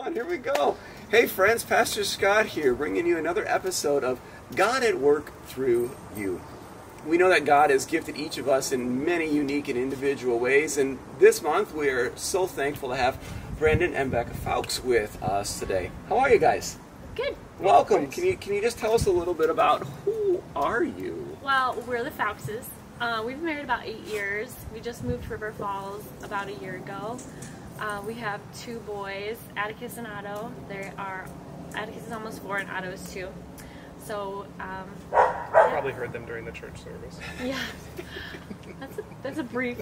on, here we go. Hey friends, Pastor Scott here, bringing you another episode of God at Work Through You. We know that God has gifted each of us in many unique and individual ways, and this month we are so thankful to have Brandon and Bekah Fouks with us today. How are you guys? Good. Welcome. Can you just tell us a little bit about who are you? Well, we're the Foukses. We've been married about 8 years. We just moved to River Falls about a year ago. We have 2 boys, Atticus and Otto. Atticus is almost 4 and Otto is 2. So, probably heard them during the church service. Yeah, that's a brief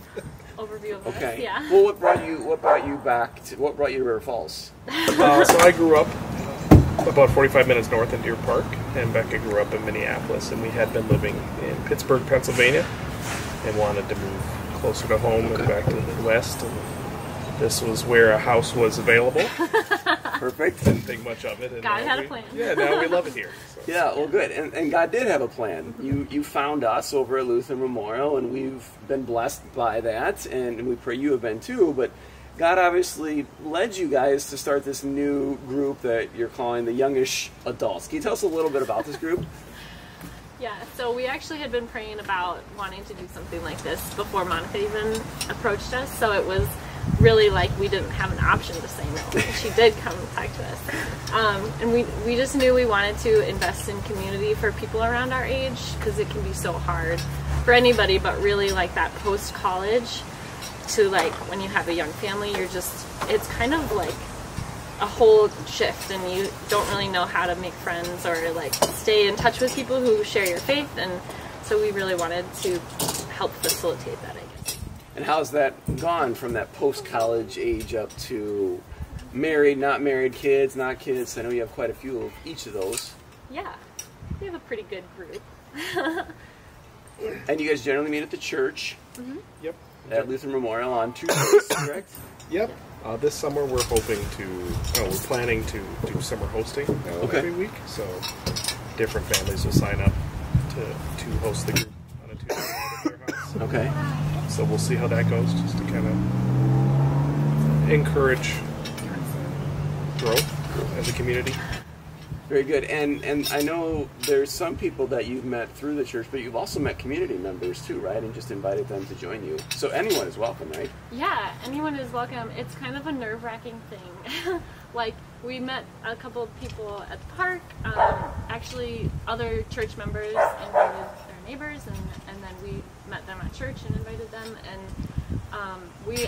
overview of us. Yeah. Well, what brought you to River Falls? So I grew up about 45 minutes north in Deer Park, and Bekah grew up in Minneapolis, and we had been living in Pittsburgh, Pennsylvania, and wanted to move closer to home and back to the Midwest. And this was where a house was available. Perfect. Didn't think much of it. And God had a plan. Yeah, now we love it here. So. Yeah, well, good. And God did have a plan. You found us over at Lutheran Memorial, and we've been blessed by that, and we pray you have been too. But God obviously led you guys to start this new group that you're calling the Youngish Adults. Can you tell us a little bit about this group? Yeah, so we actually had been praying about wanting to do something like this before Monica even approached us, so it was really like we didn't have an option to say no. She did come and talk to us. And we just knew we wanted to invest in community for people around our age, because it can be so hard for anybody, but really like that post-college to like when you have a young family, it's kind of like a whole shift, and you don't really know how to make friends or like stay in touch with people who share your faith, and so we really wanted to help facilitate that, I guess. And how's that gone from that post-college age up to married, not married, kids, not kids? I know you have quite a few of each of those. Yeah, we have a pretty good group. And you guys generally meet at the church. Mm-hmm. Yep. At Lutheran Memorial on Tuesdays, correct? Yep. This summer we're planning to do summer hosting every week. So different families will sign up to host the group on a Tuesday night at their house. Okay. So we'll see how that goes, just to kind of encourage growth as a community. Very good. And I know there's some people that you've met through the church, but you've also met community members too, right? And just invited them to join you. So anyone is welcome, right? Yeah, anyone is welcome. It's kind of a nerve-wracking thing. Like, we met a couple of people at the park. Actually, other church members invited their neighbors, and then we met them at church and invited them. And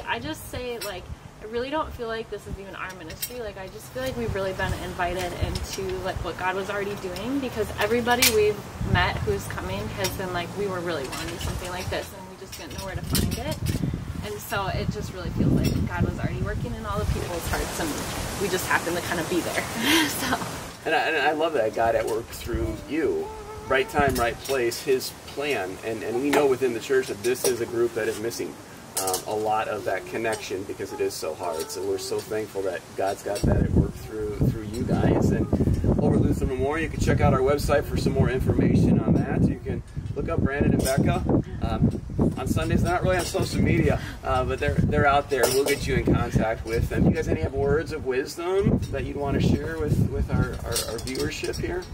I just say, like, I really don't feel like this is even our ministry. Like, I just feel like we've really been invited into like what God was already doing, because everybody we've met who's coming has been like, we were really wanting something like this, and we just didn't know where to find it. And so it just really feels like God was already working in all the people's hearts, and we just happened to kind of be there. So. And I love that God at work through you. Right time, right place, His plan. And we know within the church that this is a group that is missing a lot of that connection, because it is so hard. So we're so thankful that God's got that at work through you guys. And over at Lutheran Memorial, you can check out our website for some more information on that. You can look up Brandon and Bekah. On Sundays, they're not really on social media, but they're out there. We'll get you in contact with them. Do you guys have words of wisdom that you'd want to share with our viewership here?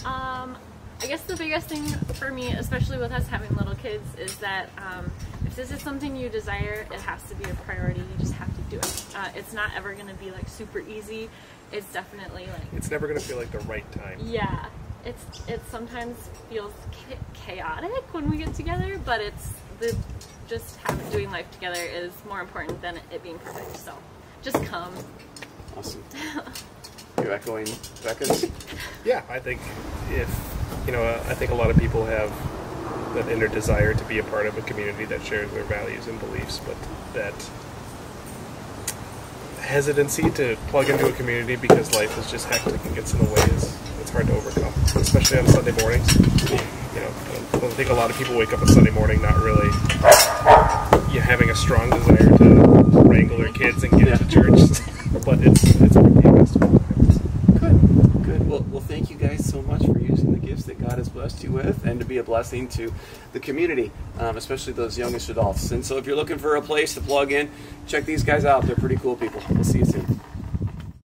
I guess the biggest thing for me, especially with us having little kids, is that if this is something you desire, it has to be a priority. You just have to do it. It's not ever going to be like super easy. It's definitely like... It's never going to feel like the right time. Yeah. It sometimes feels chaotic when we get together, but doing life together is more important than it being perfect. So just come. Awesome. You're echoing Bekah's? Yeah, I think I think a lot of people have that inner desire to be a part of a community that shares their values and beliefs, but that hesitancy to plug into a community because life is just hectic and gets in the way it's hard to overcome, especially on Sunday mornings. I think a lot of people wake up on Sunday morning not really having a strong desire to wrangle their kids and get to church, but it's Good. Well, thank you guys so much for using the gifts that God has blessed you with, and to be a blessing to the community, especially those youngest adults. And so if you're looking for a place to plug in, check these guys out. They're pretty cool people. We'll see you soon.